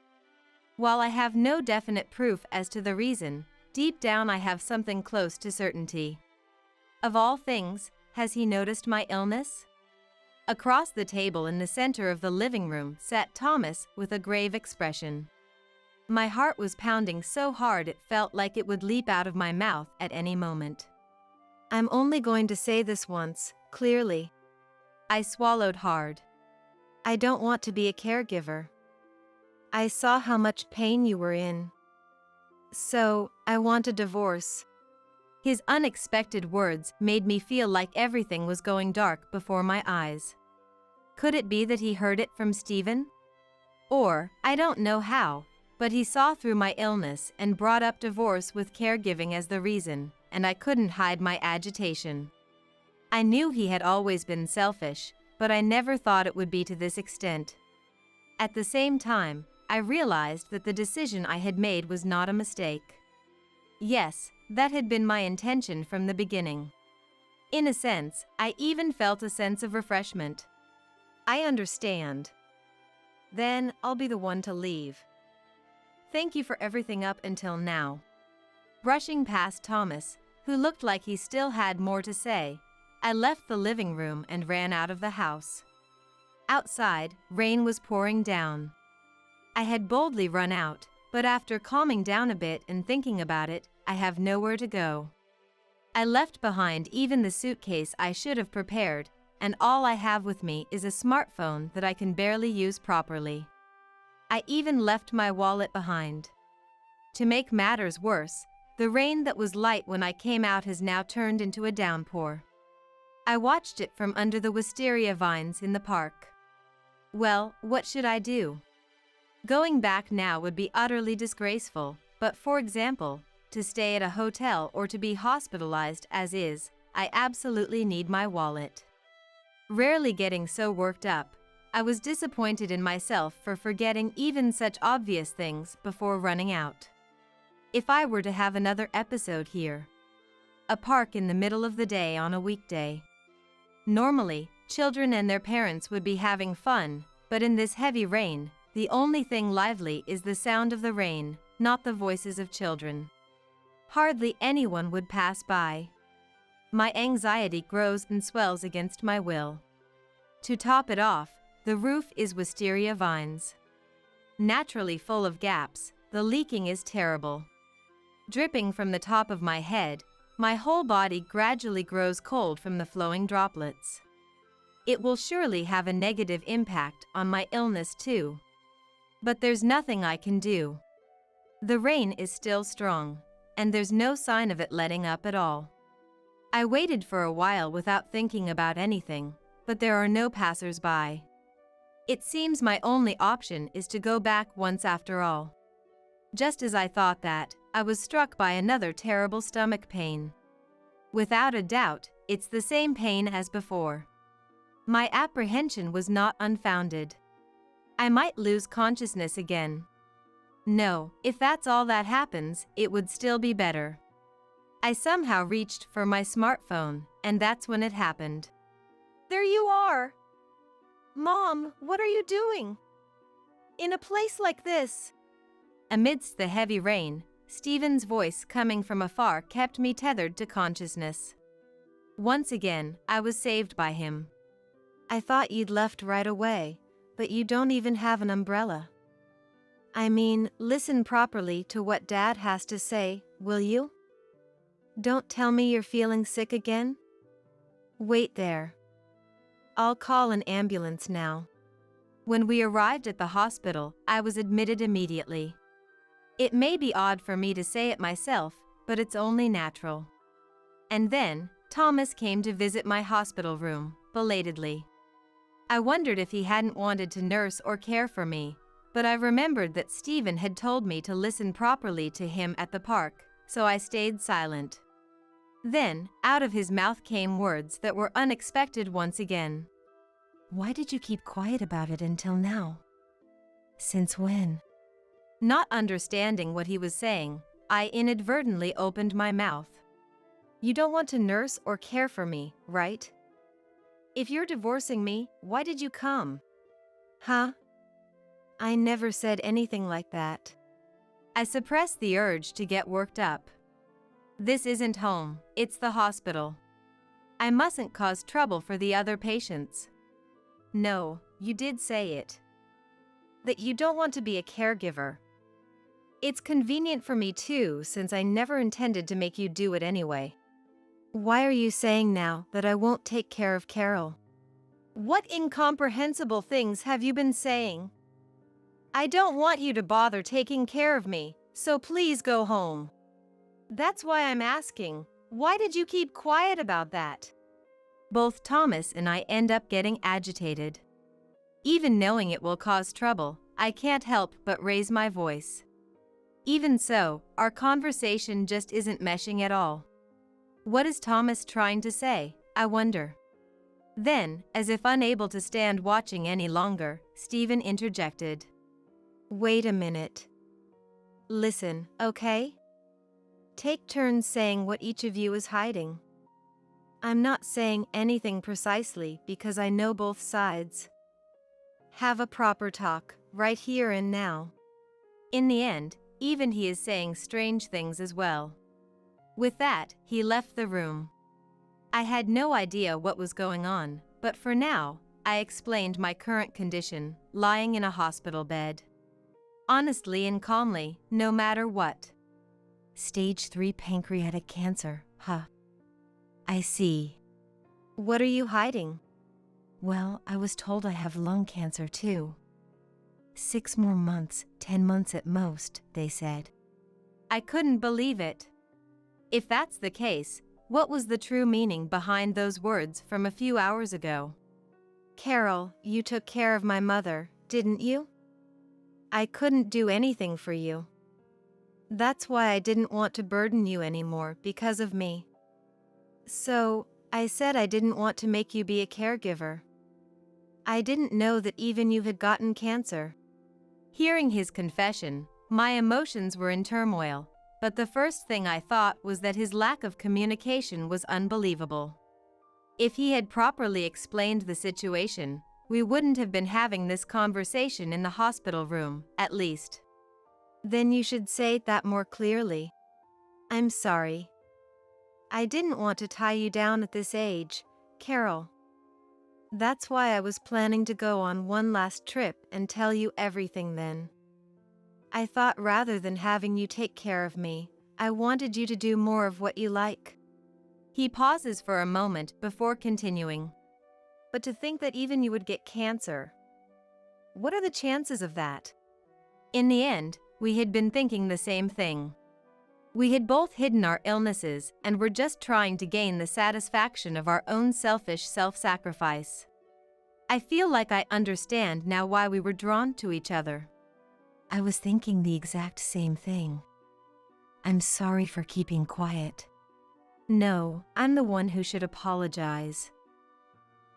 While I have no definite proof as to the reason, deep down I have something close to certainty. Of all things, has he noticed my illness? Across the table in the center of the living room sat Thomas with a grave expression. My heart was pounding so hard it felt like it would leap out of my mouth at any moment. I'm only going to say this once, clearly. I swallowed hard. I don't want to be a caregiver. I saw how much pain you were in. So, I want a divorce. His unexpected words made me feel like everything was going dark before my eyes. Could it be that he heard it from Stephen? Or, I don't know how, but he saw through my illness and brought up divorce with caregiving as the reason, and I couldn't hide my agitation. I knew he had always been selfish, but I never thought it would be to this extent. At the same time, I realized that the decision I had made was not a mistake. Yes, that had been my intention from the beginning. In a sense, I even felt a sense of refreshment. I understand. Then I'll be the one to leave. Thank you for everything up until now. Brushing past Thomas, who looked like he still had more to say, I left the living room and ran out of the house. Outside, rain was pouring down. I had boldly run out, But after calming down a bit and thinking about it, I have nowhere to go. I left behind even the suitcase I should have prepared, and all I have with me is a smartphone that I can barely use properly. I even left my wallet behind. To make matters worse, the rain that was light when I came out has now turned into a downpour. I watched it from under the wisteria vines in the park. Well, what should I do? Going back now would be utterly disgraceful, but for example, to stay at a hotel or to be hospitalized as is, I absolutely need my wallet. Rarely getting so worked up, I was disappointed in myself for forgetting even such obvious things before running out. If I were to have another episode here. A park in the middle of the day on a weekday. Normally, children and their parents would be having fun, but in this heavy rain, the only thing lively is the sound of the rain, not the voices of children. Hardly anyone would pass by. My anxiety grows and swells against my will. To top it off, the roof is wisteria vines. Naturally full of gaps, the leaking is terrible. Dripping from the top of my head, my whole body gradually grows cold from the flowing droplets. It will surely have a negative impact on my illness too. But there's nothing I can do. The rain is still strong, and there's no sign of it letting up at all. I waited for a while without thinking about anything, but there are no passers-by. It seems my only option is to go back once after all. Just as I thought that, I was struck by another terrible stomach pain. Without a doubt, it's the same pain as before. My apprehension was not unfounded. I might lose consciousness again. No, if that's all that happens, it would still be better. I somehow reached for my smartphone, and that's when it happened. There you are! Mom, what are you doing? In a place like this? Amidst the heavy rain, Stephen's voice coming from afar kept me tethered to consciousness. Once again, I was saved by him. I thought you'd left right away, but you don't even have an umbrella. I mean, listen properly to what Dad has to say, will you? Don't tell me you're feeling sick again. Wait there. I'll call an ambulance now. When we arrived at the hospital, I was admitted immediately. It may be odd for me to say it myself, but it's only natural. And then, Thomas came to visit my hospital room, belatedly. I wondered if he hadn't wanted to nurse or care for me, but I remembered that Stephen had told me to listen properly to him at the park, so I stayed silent. Then, out of his mouth came words that were unexpected once again. Why did you keep quiet about it until now? Since when? Not understanding what he was saying, I inadvertently opened my mouth. You don't want to nurse or care for me, right? If you're divorcing me, why did you come? Huh? I never said anything like that. I suppressed the urge to get worked up. This isn't home, it's the hospital. I mustn't cause trouble for the other patients. No, you did say it. That you don't want to be a caregiver. It's convenient for me too, since I never intended to make you do it anyway. Why are you saying now that I won't take care of Carol? What incomprehensible things have you been saying? I don't want you to bother taking care of me, so please go home. That's why I'm asking, why did you keep quiet about that? Both Thomas and I end up getting agitated. Even knowing it will cause trouble, I can't help but raise my voice. Even so, our conversation just isn't meshing at all. What is Thomas trying to say, I wonder? Then, as if unable to stand watching any longer, Stephen interjected. Wait a minute. Listen, okay? Take turns saying what each of you is hiding. I'm not saying anything precisely because I know both sides. Have a proper talk, right here and now. In the end, even he is saying strange things as well. With that, he left the room. I had no idea what was going on, but for now, I explained my current condition, lying in a hospital bed. honestly and calmly, no matter what. Stage 3 pancreatic cancer, huh? I see. What are you hiding? Well, I was told I have lung cancer too. 6 more months, 10 months at most, they said. I couldn't believe it. If that's the case, what was the true meaning behind those words from a few hours ago? Carol, you took care of my mother, didn't you? I couldn't do anything for you. That's why I didn't want to burden you anymore because of me. So, I said I didn't want to make you be a caregiver. I didn't know that even you had gotten cancer. Hearing his confession, my emotions were in turmoil, but the first thing I thought was that his lack of communication was unbelievable. If he had properly explained the situation, we wouldn't have been having this conversation in the hospital room, at least. Then you should say that more clearly. I'm sorry. I didn't want to tie you down at this age, Carol. That's why I was planning to go on one last trip and tell you everything then. I thought rather than having you take care of me, I wanted you to do more of what you like. He pauses for a moment before continuing. But to think that even you would get cancer. What are the chances of that? In the end, we had been thinking the same thing. We had both hidden our illnesses and were just trying to gain the satisfaction of our own selfish self-sacrifice. I feel like I understand now why we were drawn to each other. I was thinking the exact same thing. I'm sorry for keeping quiet. No, I'm the one who should apologize.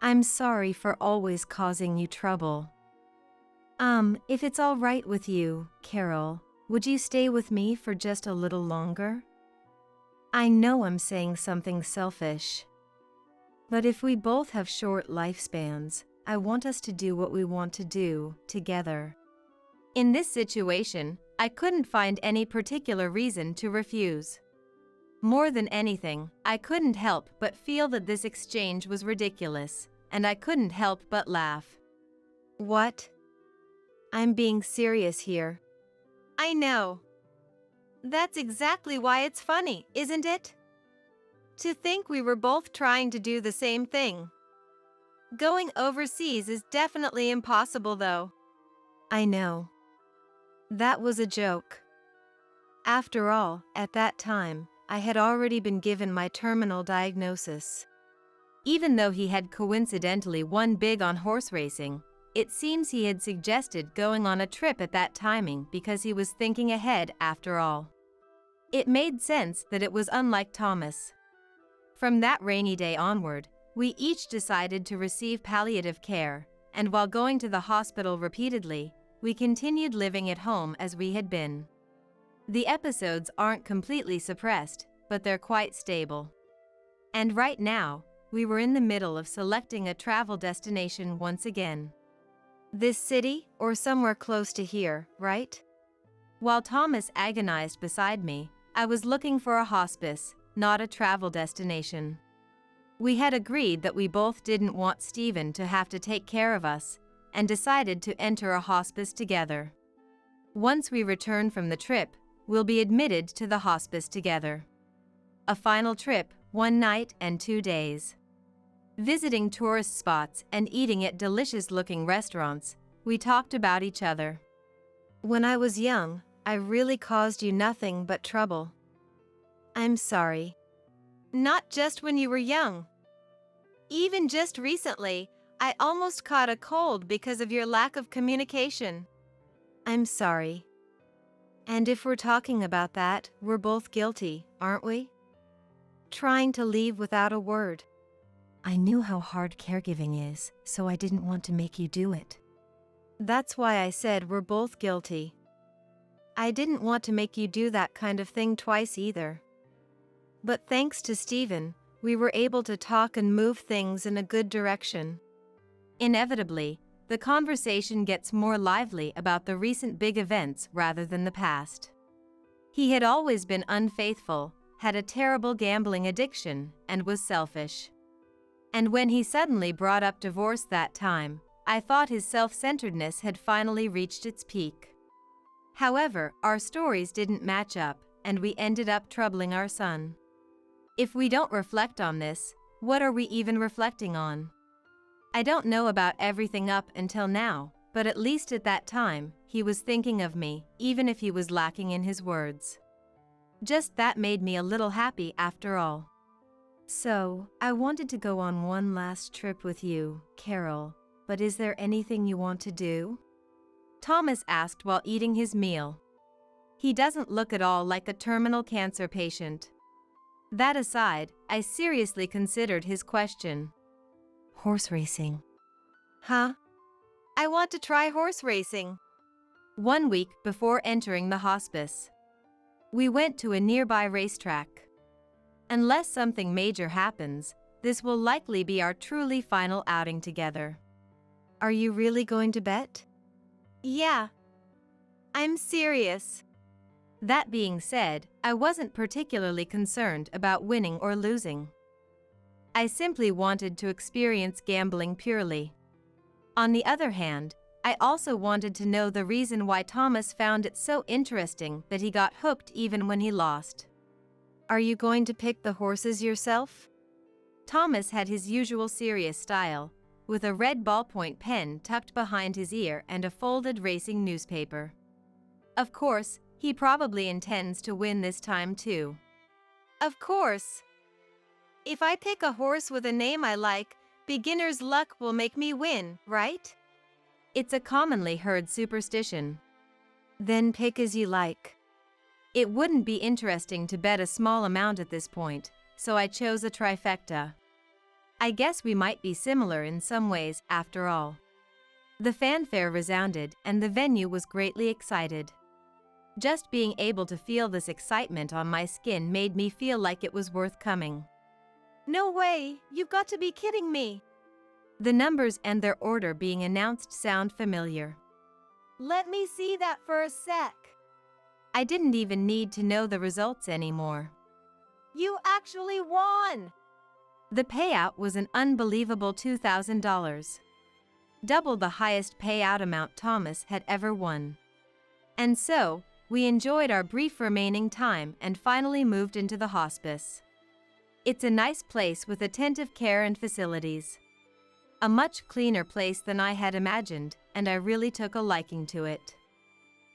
I'm sorry for always causing you trouble. If it's all right with you, Carol, would you stay with me for just a little longer? I know I'm saying something selfish. But if we both have short lifespans, I want us to do what we want to do, together. In this situation, I couldn't find any particular reason to refuse. More than anything, I couldn't help but feel that this exchange was ridiculous, and I couldn't help but laugh. What? I'm being serious here. I know. That's exactly why it's funny, isn't it? To think we were both trying to do the same thing. Going overseas is definitely impossible, though. I know. That was a joke. After all, at that time, I had already been given my terminal diagnosis. Even though he had coincidentally won big on horse racing, it seems he had suggested going on a trip at that timing because he was thinking ahead after all. It made sense that it was unlike Thomas. From that rainy day onward, we each decided to receive palliative care, and while going to the hospital repeatedly, we continued living at home as we had been. The episodes aren't completely suppressed, but they're quite stable. And right now, we were in the middle of selecting a travel destination once again. This city, or somewhere close to here, right? While Thomas agonized beside me, I was looking for a hospice, not a travel destination. We had agreed that we both didn't want Stephen to have to take care of us, and decided to enter a hospice together. Once we return from the trip, we'll be admitted to the hospice together. A final trip, 1 night and 2 days. Visiting tourist spots and eating at delicious-looking restaurants, we talked about each other. When I was young, I really caused you nothing but trouble. I'm sorry. Not just when you were young. Even just recently, I almost caught a cold because of your lack of communication. I'm sorry. And if we're talking about that, we're both guilty, aren't we? Trying to leave without a word. I knew how hard caregiving is, so I didn't want to make you do it. That's why I said we're both guilty. I didn't want to make you do that kind of thing twice either. But thanks to Stephen, we were able to talk and move things in a good direction. Inevitably, the conversation gets more lively about the recent big events rather than the past. He had always been unfaithful, had a terrible gambling addiction, and was selfish. And when he suddenly brought up divorce that time, I thought his self-centeredness had finally reached its peak. However, our stories didn't match up, and we ended up troubling our son. If we don't reflect on this, what are we even reflecting on? I don't know about everything up until now, but at least at that time, he was thinking of me, even if he was lacking in his words. Just that made me a little happy after all. So, I wanted to go on one last trip with you, Carol, but is there anything you want to do? Thomas asked while eating his meal. He doesn't look at all like a terminal cancer patient. That aside, I seriously considered his question. Horse racing. Huh? I want to try horse racing. 1 week before entering the hospice, we went to a nearby racetrack. Unless something major happens, this will likely be our truly final outing together. Are you really going to bet? Yeah. I'm serious. That being said, I wasn't particularly concerned about winning or losing. I simply wanted to experience gambling purely. On the other hand, I also wanted to know the reason why Thomas found it so interesting that he got hooked even when he lost. Are you going to pick the horses yourself? Thomas had his usual serious style, with a red ballpoint pen tucked behind his ear and a folded racing newspaper. Of course, he probably intends to win this time too. Of course. If I pick a horse with a name I like, beginner's luck will make me win, right? It's a commonly heard superstition. Then pick as you like. It wouldn't be interesting to bet a small amount at this point, so I chose a trifecta. I guess we might be similar in some ways, after all. The fanfare resounded, and the venue was greatly excited. Just being able to feel this excitement on my skin made me feel like it was worth coming. No way, you've got to be kidding me. The numbers and their order being announced sound familiar. Let me see that for a sec. I didn't even need to know the results anymore. You actually won! The payout was an unbelievable $2,000. Double the highest payout amount Thomas had ever won. And so, we enjoyed our brief remaining time and finally moved into the hospice. It's a nice place with attentive care and facilities. A much cleaner place than I had imagined, and I really took a liking to it.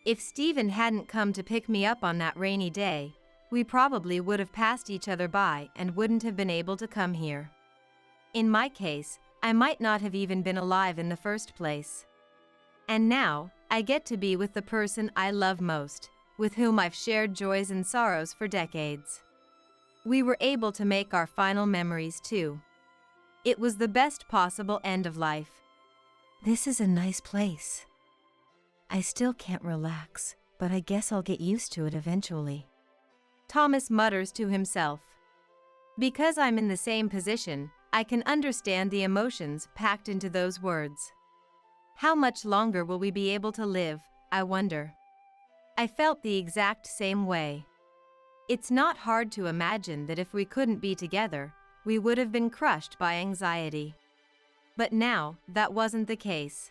If Stephen hadn't come to pick me up on that rainy day, we probably would have passed each other by and wouldn't have been able to come here. In my case, I might not have even been alive in the first place. And now, I get to be with the person I love most, with whom I've shared joys and sorrows for decades. We were able to make our final memories too. It was the best possible end of life. This is a nice place. I still can't relax, but I guess I'll get used to it eventually. Thomas mutters to himself. Because I'm in the same position, I can understand the emotions packed into those words. How much longer will we be able to live, I wonder? I felt the exact same way. It's not hard to imagine that if we couldn't be together, we would have been crushed by anxiety. But now, that wasn't the case.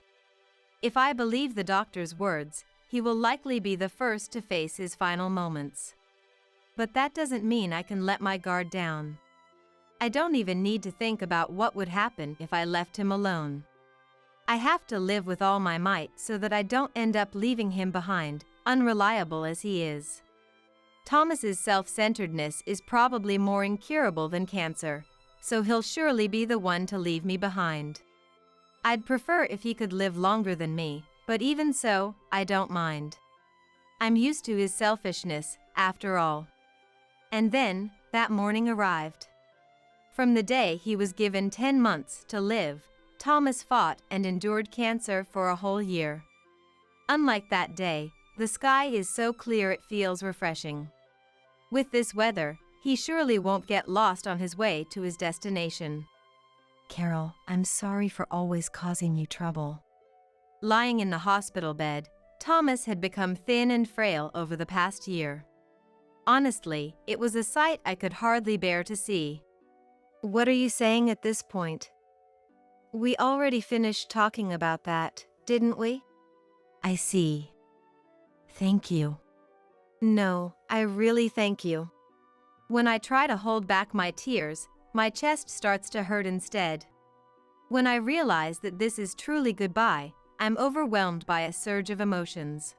If I believe the doctor's words, he will likely be the first to face his final moments. But that doesn't mean I can let my guard down. I don't even need to think about what would happen if I left him alone. I have to live with all my might so that I don't end up leaving him behind, unreliable as he is. Thomas's self-centeredness is probably more incurable than cancer, so he'll surely be the one to leave me behind. I'd prefer if he could live longer than me, but even so, I don't mind. I'm used to his selfishness, after all. And then, that morning arrived. From the day he was given 10 months to live, Thomas fought and endured cancer for a whole year. Unlike that day, the sky is so clear it feels refreshing. With this weather, he surely won't get lost on his way to his destination. Carol, I'm sorry for always causing you trouble. Lying in the hospital bed, Thomas had become thin and frail over the past year. Honestly, it was a sight I could hardly bear to see. What are you saying at this point? We already finished talking about that, didn't we? I see. Thank you. No, I really thank you. When I try to hold back my tears, my chest starts to hurt instead. When I realize that this is truly goodbye, I'm overwhelmed by a surge of emotions.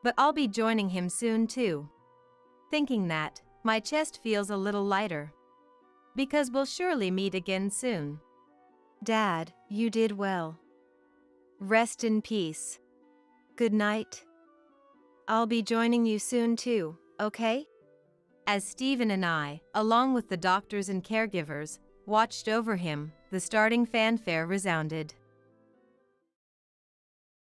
But I'll be joining him soon too. Thinking that, my chest feels a little lighter. Because we'll surely meet again soon. Dad, you did well. Rest in peace. Good night. I'll be joining you soon too, okay? As Stephen and I, along with the doctors and caregivers, watched over him, the starting fanfare resounded.